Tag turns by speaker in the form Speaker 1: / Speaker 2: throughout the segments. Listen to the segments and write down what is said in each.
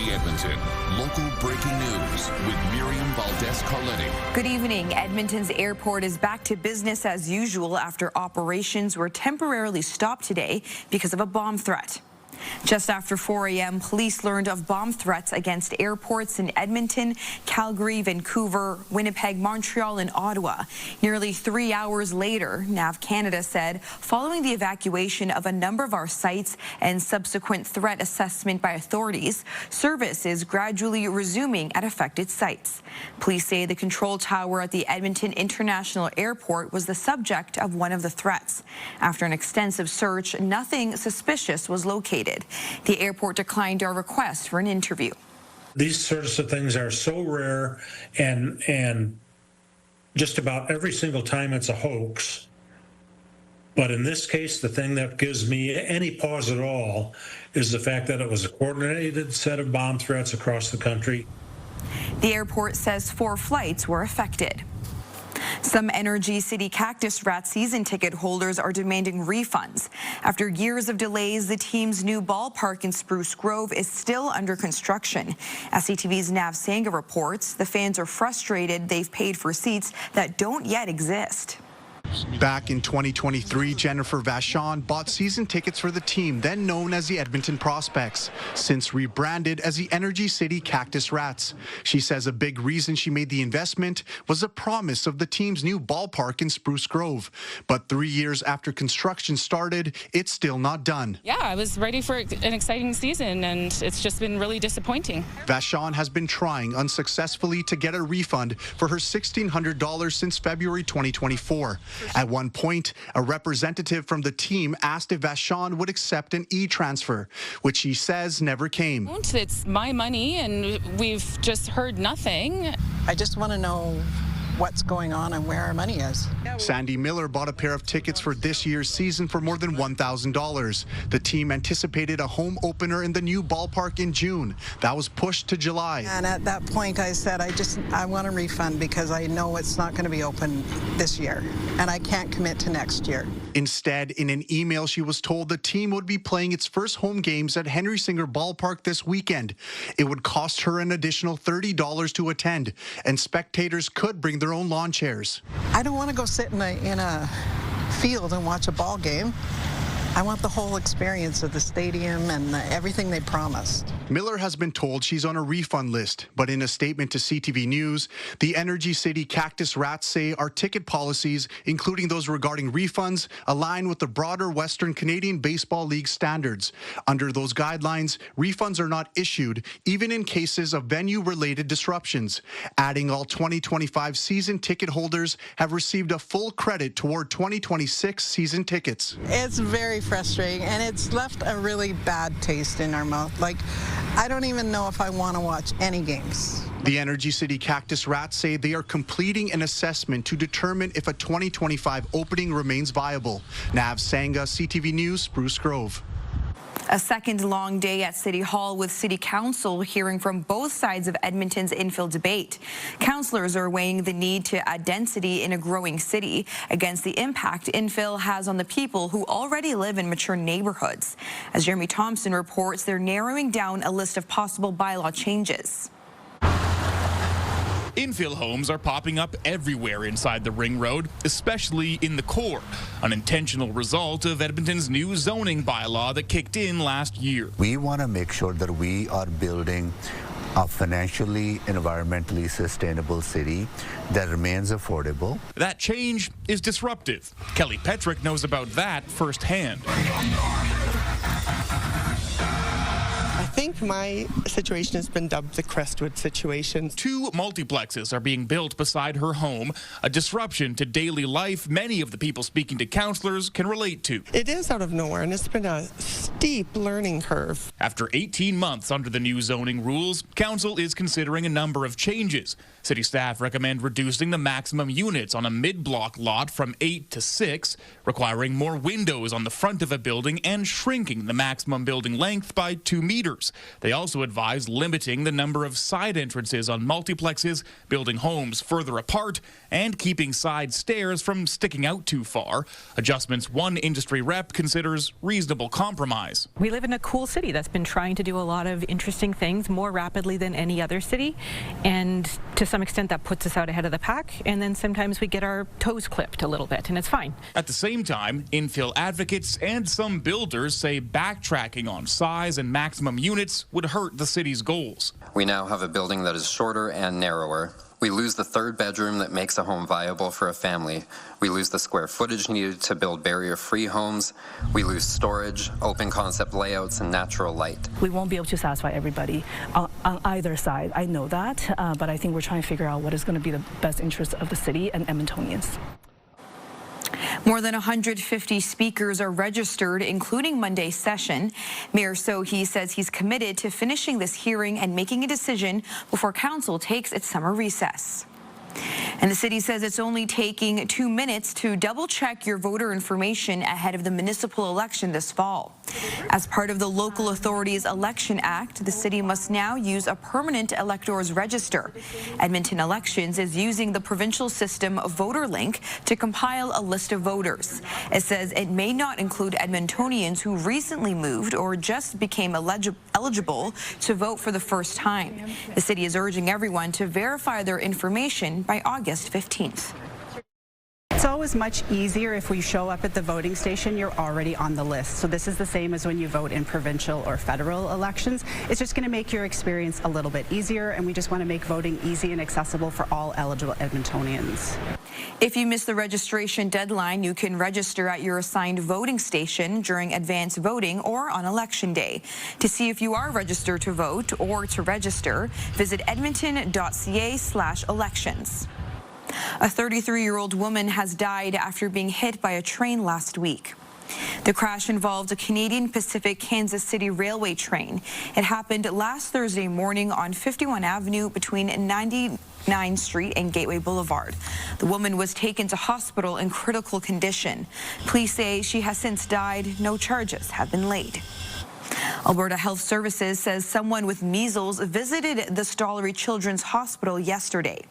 Speaker 1: CTV Edmonton. Local breaking news with Miriam Valdez-Carletti.
Speaker 2: Good evening. Edmonton's airport is back to business as usual after operations were temporarily stopped today because of a bomb threat. Just after 4 a.m., police learned of bomb threats against airports in Edmonton, Calgary, Vancouver, Winnipeg, Montreal, and Ottawa. Nearly 3 hours later, NAV Canada said, following the evacuation of a number of our sites and subsequent threat assessment by authorities, service is gradually resuming at affected sites. Police say the control tower at the Edmonton International Airport was the subject of one of the threats. After an extensive search, nothing suspicious was located. The airport declined our request for an interview.
Speaker 3: These sorts of things are so rare, and just about every single time it's a hoax. But in this case, the thing that gives me any pause at all is the fact that it was a coordinated set of bomb threats across the country.
Speaker 2: The airport says 4 flights were affected. Some Energy City Cactus Rats season ticket holders are demanding refunds. After years of delays, the team's new ballpark in Spruce Grove is still under construction. As CTV's Nav Sangha reports, the fans are frustrated they've paid for seats that don't yet exist.
Speaker 4: Back in 2023, Jennifer Vachon bought season tickets for the team, then known as the Edmonton Prospects, since rebranded as the Energy City Cactus Rats. She says a big reason she made the investment was a promise of the team's new ballpark in Spruce Grove. But 3 years after construction started, it's still not done.
Speaker 5: Yeah, I was ready for an exciting season, and it's just been really disappointing.
Speaker 4: Vachon has been trying unsuccessfully to get a refund for her $1,600 since February 2024. At one point, a representative from the team asked if Vachon would accept an e-transfer, which she says never came.
Speaker 5: It's my money, and we've just heard nothing.
Speaker 6: I just want to know what's going on and where our money is.
Speaker 4: Sandy Miller bought a pair of tickets for this year's season for more than $1,000. The team anticipated a home opener in the new ballpark in June. That was pushed to July.
Speaker 6: And at that point I said, I want a refund because I know it's not going to be open this year and I can't commit to next year.
Speaker 4: Instead, in an email, she was told the team would be playing its first home games at Henry Singer Ballpark this weekend. It would cost her an additional $30 to attend, and spectators could bring their own lawn chairs.
Speaker 6: I don't want to go sit in a field and watch a ball game. I want the whole experience of the stadium and everything they promised.
Speaker 4: Miller has been told she's on a refund list, but in a statement to CTV News, the Energy City Cactus Rats say our ticket policies, including those regarding refunds, align with the broader Western Canadian Baseball League standards. Under those guidelines, refunds are not issued, even in cases of venue-related disruptions. Adding all 2025 season ticket holders have received a full credit toward 2026 season tickets.
Speaker 6: It's very frustrating, and it's left a really bad taste in our mouth. Like, I don't even know if I want to watch any games.
Speaker 4: The Energy City Cactus Rats say they are completing an assessment to determine if a 2025 opening remains viable. Nav Sangha, CTV News, Spruce Grove.
Speaker 2: A second long day at City Hall with City Council hearing from both sides of Edmonton's infill debate. Councillors are weighing the need to add density in a growing city against the impact infill has on the people who already live in mature neighborhoods. As Jeremy Thompson reports, they're narrowing down a list of possible bylaw changes.
Speaker 7: Infill homes are popping up everywhere inside the ring road, especially in the core, an intentional result of Edmonton's new zoning bylaw that kicked in last year.
Speaker 8: We want to make sure that we are building a financially, environmentally sustainable city that remains affordable.
Speaker 7: That change is disruptive. Kelly Petrick knows about that firsthand.
Speaker 9: I think my situation has been dubbed the Crestwood situation.
Speaker 7: 2 multiplexes are being built beside her home, a disruption to daily life many of the people speaking to councillors can relate to.
Speaker 9: It is out of nowhere, and it's been a steep learning curve.
Speaker 7: After 18 months under the new zoning rules, council is considering a number of changes. City staff recommend reducing the maximum units on a mid-block lot from 8 to 6, requiring more windows on the front of a building and shrinking the maximum building length by 2 meters. They also advise limiting the number of side entrances on multiplexes, building homes further apart, and keeping side stairs from sticking out too far. Adjustments one industry rep considers reasonable compromise. unionize.
Speaker 10: We live in a cool city that's been trying to do a lot of interesting things more rapidly than any other city, and to some extent that puts us out ahead of the pack, and then sometimes we get our toes clipped a little bit, and it's fine.
Speaker 7: At the same time, infill advocates and some builders say backtracking on size and maximum units would hurt the city's goals.
Speaker 11: We now have a building that is shorter and narrower. We lose the third bedroom that makes a home viable for a family. We lose the square footage needed to build barrier-free homes. We lose storage, open concept layouts, and natural light.
Speaker 12: We won't be able to satisfy everybody on either side. I know that, but I think we're trying to figure out what is going to be the best interest of the city and Edmontonians.
Speaker 2: More than 150 speakers are registered, including Monday's session. Mayor Sohi says he's committed to finishing this hearing and making a decision before council takes its summer recess. And the city says it's only taking 2 minutes to double-check your voter information ahead of the municipal election this fall. As part of the Local Authorities Election Act, the city must now use a permanent electors register. Edmonton Elections is using the provincial system VoterLink to compile a list of voters. It says it may not include Edmontonians who recently moved or just became eligible to vote for the first time. The city is urging everyone to verify their information by August 15th.
Speaker 13: It's always much easier if we show up at the voting station, you're already on the list. So this is the same as when you vote in provincial or federal elections. It's just going to make your experience a little bit easier, and we just want to make voting easy and accessible for all eligible Edmontonians.
Speaker 2: If you miss the registration deadline, you can register at your assigned voting station during advance voting or on election day. To see if you are registered to vote or to register, visit edmonton.ca/elections. A 33-year-old woman has died after being hit by a train last week. The crash involved a Canadian Pacific Kansas City Railway train. It happened last Thursday morning on 51 Avenue between 99th Street and Gateway Boulevard. The woman was taken to hospital in critical condition. Police say she has since died. No charges have been laid. Alberta Health Services says someone with measles visited the Stollery Children's Hospital yesterday.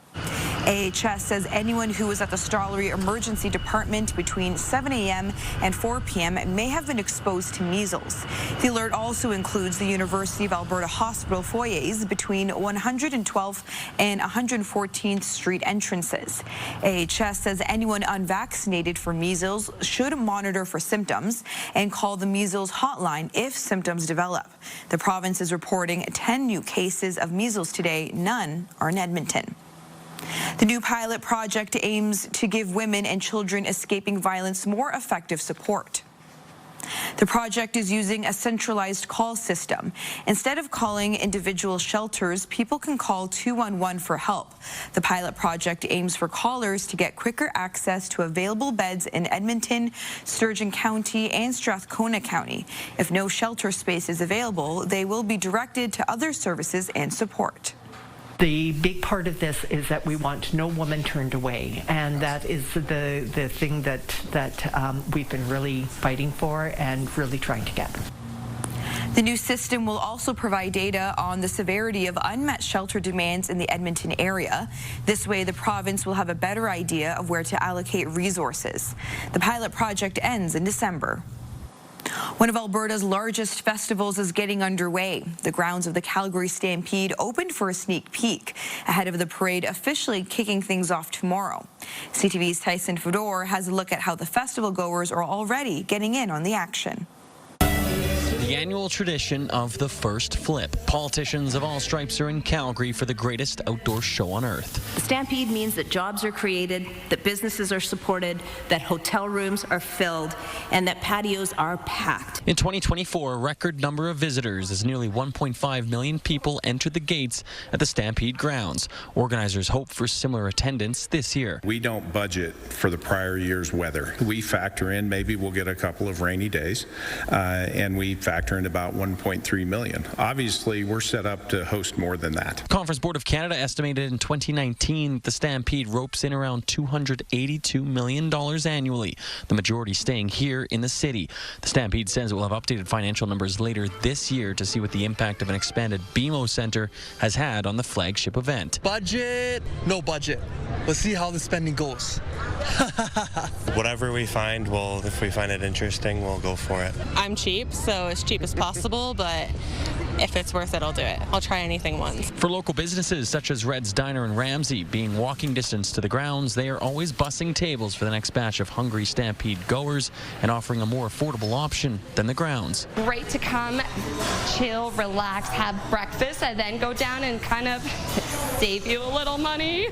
Speaker 2: AHS says anyone who was at the Stollery Emergency Department between 7 a.m. and 4 p.m. may have been exposed to measles. The alert also includes the University of Alberta Hospital foyers between 112th and 114th Street entrances. AHS says anyone unvaccinated for measles should monitor for symptoms and call the measles hotline if symptoms develop. The province is reporting 10 new cases of measles today. None are in Edmonton. The new pilot project aims to give women and children escaping violence more effective support. The project is using a centralized call system. Instead of calling individual shelters, people can call 211 for help. The pilot project aims for callers to get quicker access to available beds in Edmonton, Sturgeon County, and Strathcona County. If no shelter space is available, they will be directed to other services and support.
Speaker 14: The big part of this is that we want no woman turned away, and that is the thing that we've been really fighting for and really trying to get.
Speaker 2: The new system will also provide data on the severity of unmet shelter demands in the Edmonton area. This way, the province will have a better idea of where to allocate resources. The pilot project ends in December. One of Alberta's largest festivals is getting underway. The grounds of the Calgary Stampede opened for a sneak peek ahead of the parade officially kicking things off tomorrow. CTV's Tyson Fedor has a look at how the festival goers are already getting in on the action.
Speaker 15: The annual tradition of the first flip. Politicians of all stripes are in Calgary for the greatest outdoor show on earth.
Speaker 16: The Stampede means that jobs are created, that businesses are supported, that hotel rooms are filled, and that patios are packed.
Speaker 15: In 2024, a record number of visitors as nearly 1.5 million people entered the gates at the Stampede grounds. Organizers hope for similar attendance this year.
Speaker 17: We don't budget for the prior year's weather. We factor in maybe we'll get a couple of rainy days, and we factor in about 1.3 million. Obviously, we're set up to host more than that.
Speaker 15: Conference Board of Canada estimated in 2019 the Stampede ropes in around $282 million annually, the majority staying here in the city. The Stampede says it will have updated financial numbers later this year to see what the impact of an expanded BMO Centre has had on the flagship event.
Speaker 18: Budget? No budget. Let's see how the spending goes.
Speaker 19: Whatever we find, if we find it interesting, we'll go for it.
Speaker 20: I'm cheap, so it's
Speaker 19: cheap as possible, but if it's worth it, I'll do it. I'll try anything once.
Speaker 15: For local businesses such as Red's Diner and Ramsey, being walking distance to the grounds, they are always bussing tables for the next batch of hungry Stampede goers and offering a more affordable option than the grounds.
Speaker 20: Great to come, chill, relax, have breakfast, and then go down and kind of save you a little money.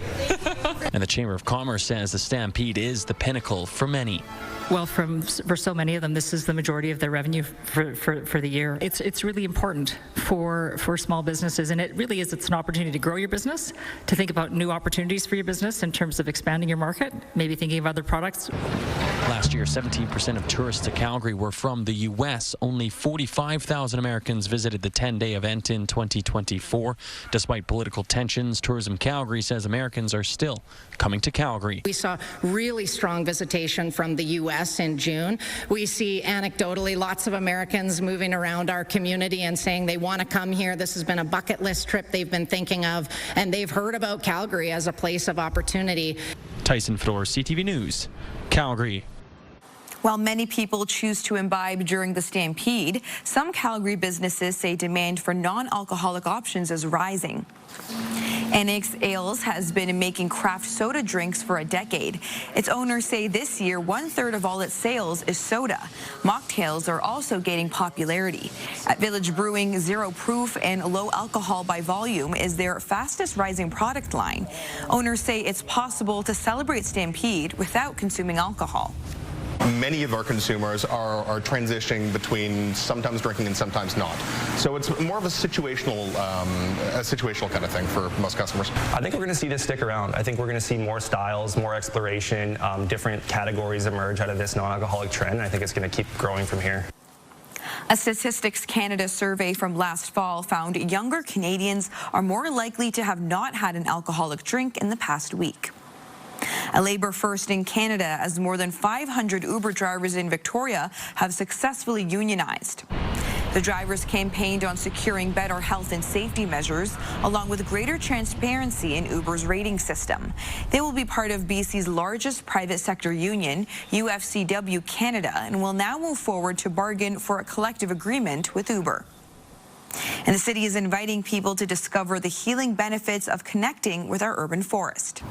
Speaker 15: And the Chamber of Commerce says the Stampede is the pinnacle for many.
Speaker 21: Well, for so many of them, this is the majority of their revenue for the year. It's really important for small businesses, and it really is. It's an opportunity to grow your business, to think about new opportunities for your business in terms of expanding your market, maybe thinking of other products.
Speaker 15: Last year, 17% of tourists to Calgary were from the U.S. Only 45,000 Americans visited the 10-day event in 2024. Despite political tensions, Tourism Calgary says Americans are still coming to Calgary.
Speaker 22: We saw really strong visitation from the U.S. in June. We see anecdotally lots of Americans moving around our community and saying they want to come here. This has been a bucket list trip they've been thinking of, and they've heard about Calgary as a place of opportunity.
Speaker 15: Tyson Fedor, CTV News, Calgary.
Speaker 2: While many people choose to imbibe during the Stampede, some Calgary businesses say demand for non-alcoholic options is rising. NX Ales has been making craft soda drinks for a decade. Its owners say this year, 1/3 of all its sales is soda. Mocktails are also gaining popularity. At Village Brewing, zero proof and low alcohol by volume is their fastest rising product line. Owners say it's possible to celebrate Stampede without consuming alcohol.
Speaker 23: Many of our consumers are transitioning between sometimes drinking and sometimes not. So it's more of a situational kind of thing for most customers.
Speaker 24: I think we're going to see this stick around. I think we're going to see more styles, more exploration, different categories emerge out of this non-alcoholic trend. I think it's going to keep growing from here.
Speaker 2: A Statistics Canada survey from last fall found younger Canadians are more likely to have not had an alcoholic drink in the past week. A Labour first in Canada, as more than 500 Uber drivers in Victoria have successfully unionized. The drivers campaigned on securing better health and safety measures, along with greater transparency in Uber's rating system. They will be part of BC's largest private sector union, UFCW Canada, and will now move forward to bargain for a collective agreement with Uber. And the city is inviting people to discover the healing benefits of connecting with our urban forest.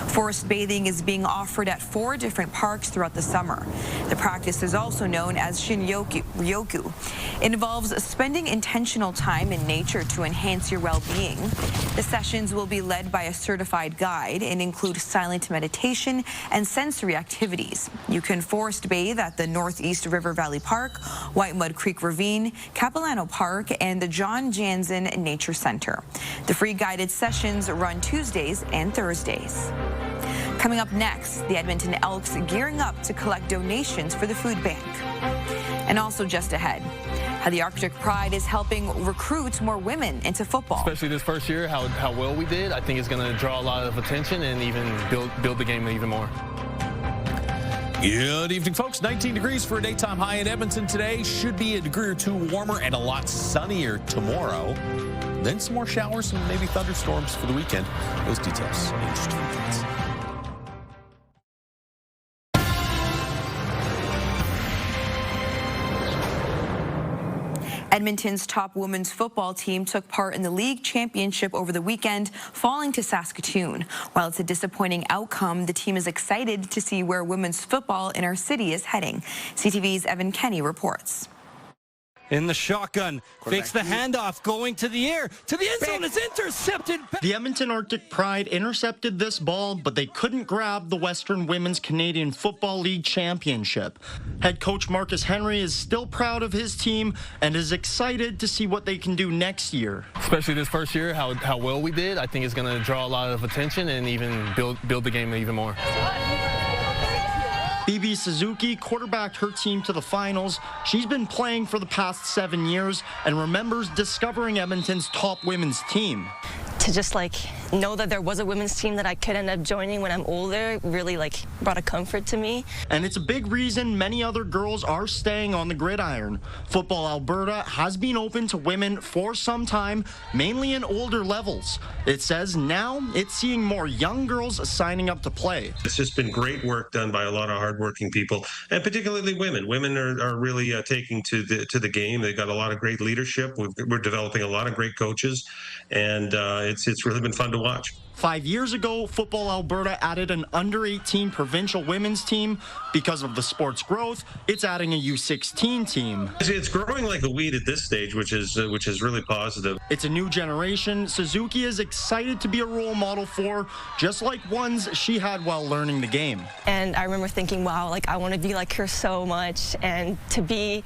Speaker 2: Forest bathing is being offered at 4 different parks throughout the summer. The practice is also known as Shinryoku. It involves spending intentional time in nature to enhance your well-being. The sessions will be led by a certified guide and include silent meditation and sensory activities. You can forest bathe at the Northeast River Valley Park, White Mud Creek Ravine, Capilano Park, and the John Jansen Nature Center. The free guided sessions run Tuesdays and Thursdays. Coming up next, the Edmonton Elks gearing up to collect donations for the food bank. And also just ahead, how the Arctic Pride is helping recruit more women into football.
Speaker 25: Especially this first year, how well we did, I think it's going to draw a lot of attention and even build the game even more.
Speaker 26: Good evening, folks. 19 degrees for a daytime high in Edmonton today. Should be a degree or two warmer and a lot sunnier tomorrow. Then some more showers and maybe thunderstorms for the weekend. Those details in just a few minutes.
Speaker 2: Edmonton's top women's football team took part in the league championship over the weekend, falling to Saskatoon. While it's a disappointing outcome, the team is excited to see where women's football in our city is heading. CTV's Evan Kenny reports.
Speaker 27: In the shotgun, fakes the handoff, going to the air, to the end zone, it's intercepted.
Speaker 28: The Edmonton Arctic Pride intercepted this ball, but they couldn't grab the Western Women's Canadian Football League Championship. Head coach Marcus Henry is still proud of his team and is excited to see what they can do next year.
Speaker 25: Especially this first year, how well we did, I think it's going to draw a lot of attention and even build the game even more.
Speaker 28: BB Suzuki quarterbacked her team to the finals. She's been playing for the past 7 years and remembers discovering Edmonton's top women's team.
Speaker 1: to just like know that there was a women's team that I could end up joining when I'm older really like brought a comfort to me.
Speaker 28: And it's a big reason many other girls are staying on the gridiron. Football Alberta has been open to women for some time, mainly in older levels. It says now it's seeing more young girls signing up to play.
Speaker 3: It's just been great work done by a lot of hardworking people, and particularly women. Women are really taking to the game. They've got a lot of great leadership. We're developing a lot of great coaches, and it's really been fun to watch.
Speaker 28: 5 years ago, Football Alberta added an under-18 provincial women's team. Because of the sport's growth, it's adding a U16 team.
Speaker 3: It's growing like a weed at this stage, which is really positive.
Speaker 28: It's a new generation Suzuki is excited to be a role model for, just like ones she had while learning the game.
Speaker 1: And I remember thinking, wow, like I want to be like her so much, and to be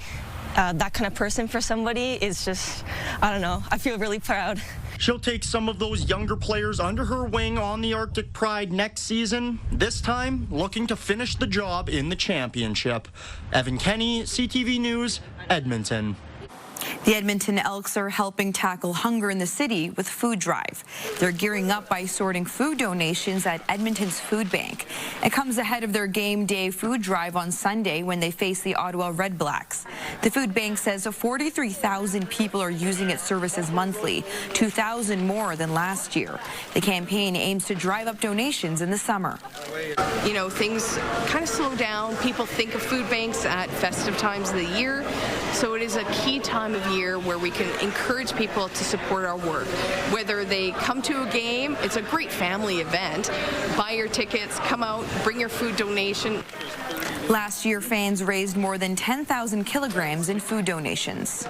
Speaker 1: that kind of person for somebody is just, I don't know, I feel really proud.
Speaker 28: She'll take some of those younger players under her wing on the Arctic Pride next season, this time looking to finish the job in the championship. Evan Kenny, CTV News, Edmonton.
Speaker 2: The Edmonton Elks are helping tackle hunger in the city with food drive. They're gearing up by sorting food donations at Edmonton's food bank. It comes ahead of their game day food drive on Sunday when they face the Ottawa Red Blacks. The food bank says 43,000 people are using its services monthly, 2,000 more than last year. The campaign aims to drive up donations in the summer.
Speaker 4: You know, things kind of slow down. People think of food banks at festive times of the year, so it is a key time of year where we can encourage people to support our work. Whether they come to a game, it's a great family event. Buy your tickets, come out, bring your food donation.
Speaker 2: Last year, fans raised more than 10,000 kilograms in food donations.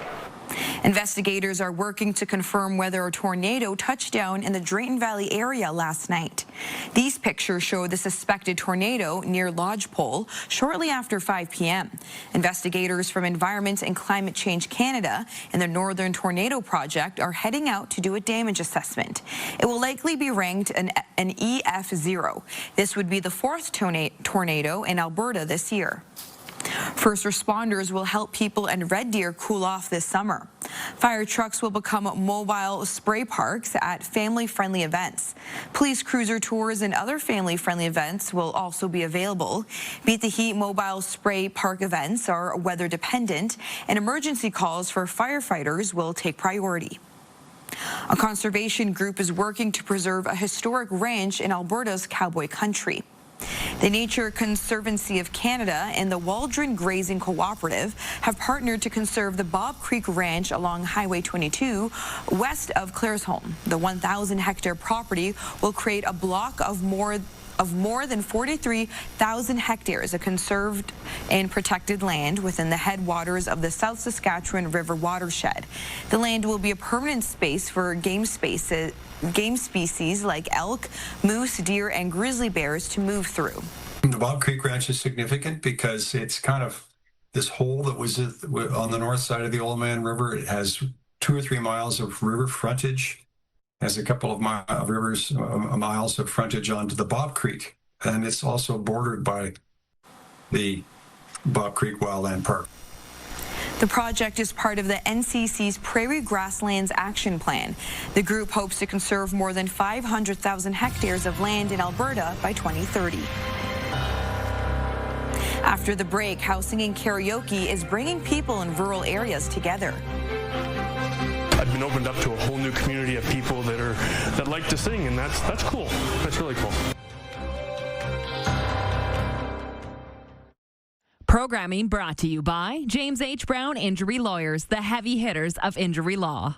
Speaker 2: Investigators are working to confirm whether a tornado touched down in the Drayton Valley area last night. These pictures show the suspected tornado near Lodgepole shortly after 5 p.m. Investigators from Environment and Climate Change Canada and the Northern Tornado Project are heading out to do a damage assessment. It will likely be ranked an EF0. This would be the fourth tornado in Alberta this year. First responders will help people in Red Deer cool off this summer. Fire trucks will become mobile spray parks at family-friendly events. Police cruiser tours and other family-friendly events will also be available. Beat the Heat mobile spray park events are weather-dependent, and emergency calls for firefighters will take priority. A conservation group is working to preserve a historic ranch in Alberta's cowboy country. The Nature Conservancy of Canada and the Waldron Grazing Cooperative have partnered to conserve the Bob Creek Ranch along Highway 22 west of Claresholm. The 1,000-hectare property will create a block of more than 43,000 hectares of conserved and protected land within the headwaters of the South Saskatchewan River watershed. The land will be a permanent space for game species like elk, moose, deer, and grizzly bears to move through.
Speaker 5: The Bob Creek Ranch is significant because it's kind of this hole that was on the north side of the Old Man River. It has 2 or 3 miles of river frontage, has a couple of miles of frontage onto the Bob Creek, and it's also bordered by the Bob Creek Wildland Park.
Speaker 2: The project is part of the NCC's Prairie Grasslands Action Plan. The group hopes to conserve more than 500,000 hectares of land in Alberta by 2030. After the break, how singing karaoke is bringing people in rural areas together.
Speaker 6: I've been opened up to a whole new community of people that like to sing, and that's cool. That's really cool.
Speaker 8: Programming brought to you by James H. Brown Injury Lawyers, the heavy hitters of injury law.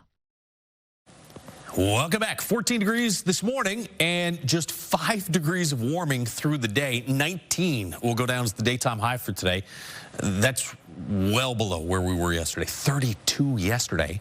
Speaker 26: Welcome back. 14 degrees this morning and just 5 degrees of warming through the day. 19 will go down as the daytime high for today. That's well below where we were yesterday. 32 yesterday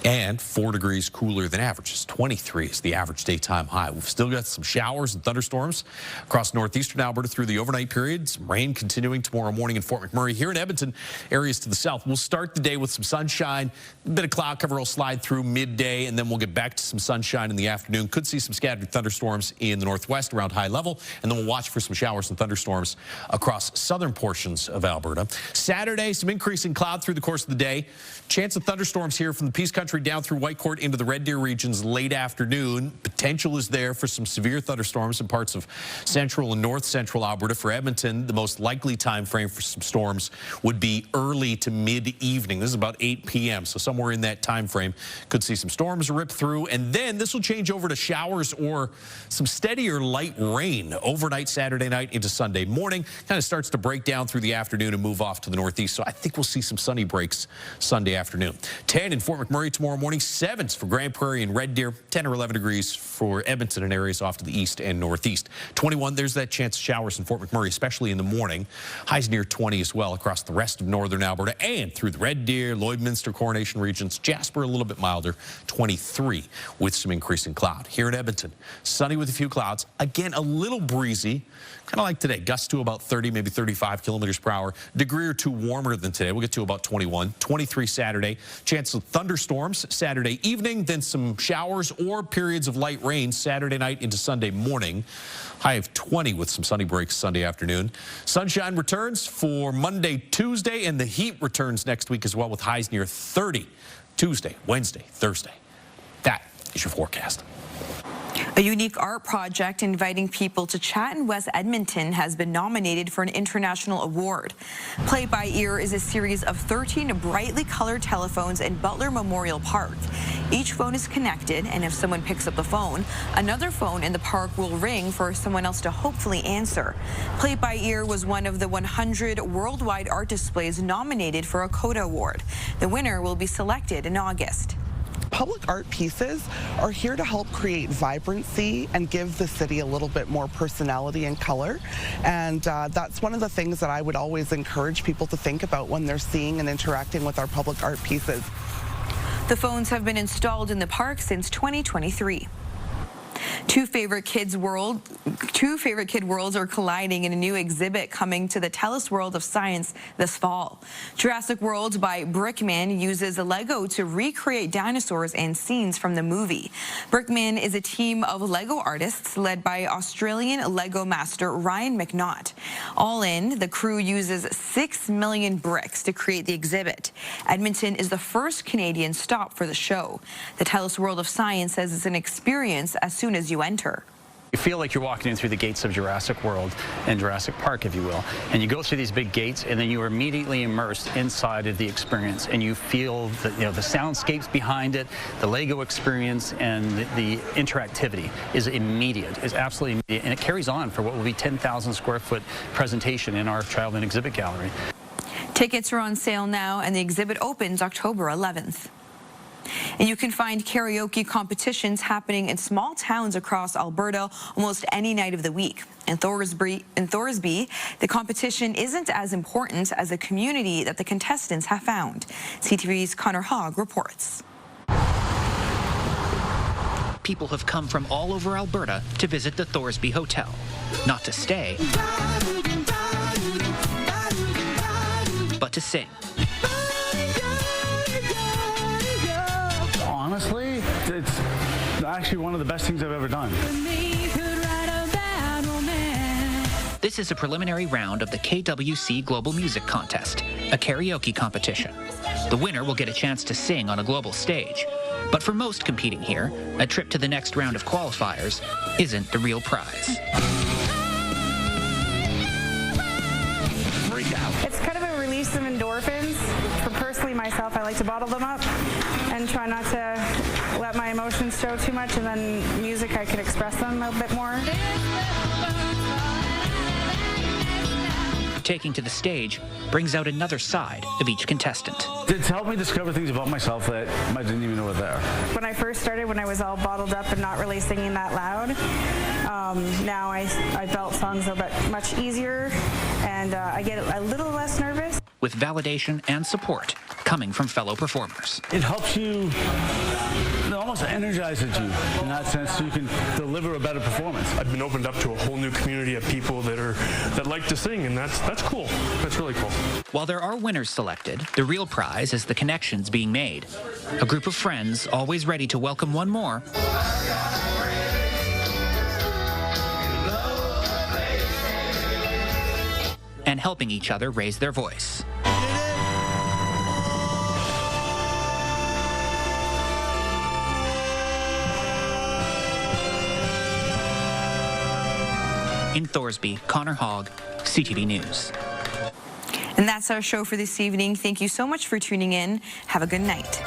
Speaker 26: and 4 degrees cooler than average. It's 23 is the average daytime high. We've still got some showers and thunderstorms across northeastern Alberta through the overnight period. Some rain continuing tomorrow morning in Fort McMurray. Here in Edmonton, areas to the south. We'll start the day with some sunshine. A bit of cloud cover will slide through midday, and then we'll get back to some sunshine in the afternoon. Could see some scattered thunderstorms in the northwest around high level, and then we'll watch for some showers and thunderstorms across southern portions of Alberta. Saturday, some increasing cloud through the course of the day. Chance of thunderstorms here from the Peace Country down through Whitecourt into the Red Deer regions late afternoon. Potential is there for some severe thunderstorms in parts of central and north central Alberta. For Edmonton, the most likely time frame for some storms would be early to mid-evening. This is about 8 p.m., so somewhere in that time frame could see some storms rip through, and then this will change over to showers or some steadier light rain overnight Saturday night into Sunday morning. Kind of starts to break down through the afternoon and move off to the northeast, so I think we'll see some sunny breaks Sunday afternoon. 10 in Fort McMurray tomorrow morning, 7s for Grand Prairie and Red Deer, 10 or 11 degrees for Edmonton and areas off to the east and northeast. 21, there's that chance of showers in Fort McMurray, especially in the morning. Highs near 20 as well across the rest of northern Alberta and through the Red Deer, Lloydminster, Coronation regions. Jasper a little bit milder, 23 with some increasing cloud. Here in Edmonton, sunny with a few clouds. Again, a little breezy, kind of like today. Gusts to about 30, maybe 35 kilometers per hour. Degree or two warmer than today. We'll get to about 21. 23 Saturday. Chance of thunderstorms Saturday evening, then some showers or periods of light rain Saturday night into Sunday morning. High of 20 with some sunny breaks Sunday afternoon. Sunshine returns for Monday, Tuesday, and the heat returns next week as well with highs near 30 Tuesday, Wednesday, Thursday. That is your forecast.
Speaker 2: A unique art project inviting people to chat in West Edmonton has been nominated for an international award. Play by Ear is a series of 13 brightly colored telephones in Butler Memorial Park. Each phone is connected, and if someone picks up the phone, another phone in the park will ring for someone else to hopefully answer. Play by Ear was one of the 100 worldwide art displays nominated for a CODA award. The winner will be selected in August.
Speaker 7: Public art pieces are here to help create vibrancy and give the city a little bit more personality and color. And that's one of the things that I would always encourage people to think about when they're seeing and interacting with our public art pieces.
Speaker 2: The phones have been installed in the park since 2023. Two favorite kid worlds are colliding in a new exhibit coming to the Tell Us World of Science this fall. Jurassic World by Brickman uses Lego to recreate dinosaurs and scenes from the movie. Brickman is a team of Lego artists led by Australian Lego master Ryan McNaught. All in, the crew uses 6 million bricks to create the exhibit. Edmonton is the first Canadian stop for the show. The Tell Us World of Science says it's an experience as soon as you enter.
Speaker 9: You feel like you're walking in through the gates of Jurassic World and Jurassic Park, if you will. And you go through these big gates, and then you are immediately immersed inside of the experience. And you feel the soundscapes behind it, the Lego experience, and the interactivity is immediate, is absolutely immediate. And it carries on for what will be 10,000 square foot presentation in our child and exhibit gallery.
Speaker 2: Tickets are on sale now, and the exhibit opens October 11th. And you can find karaoke competitions happening in small towns across Alberta almost any night of the week. In Thorsby, the competition isn't as important as the community that the contestants have found. CTV's Connor Hogg reports.
Speaker 10: People have come from all over Alberta to visit the Thorsby Hotel. Not to stay, but to sing.
Speaker 11: Honestly, it's actually one of the best things I've ever done.
Speaker 10: This is a preliminary round of the KWC Global Music Contest, a karaoke competition. The winner will get a chance to sing on a global stage. But for most competing here, a trip to the next round of qualifiers isn't the real prize.
Speaker 12: It's kind of a release of endorphins. For personally myself, I like to bottle them up and try not to let my emotions show too much, and then music I can express them a bit more.
Speaker 10: Taking to the stage brings out another side of each contestant.
Speaker 11: It's helped me discover things about myself that I didn't even know were there.
Speaker 12: When I first started, when I was all bottled up and not really singing that loud, now I felt songs a bit much easier, and I get a little less nervous.
Speaker 10: with validation and support coming from fellow performers.
Speaker 11: It helps you, it almost energizes you in that sense, so you can deliver a better performance.
Speaker 6: I've been opened up to a whole new community of people that like to sing, and that's cool. That's really cool.
Speaker 10: While there are winners selected, the real prize is the connections being made. A group of friends always ready to welcome one more. And helping each other raise their voice. In Thorsby, Connor Hogg, CTV News.
Speaker 2: And that's our show for this evening. Thank you so much for tuning in. Have a good night.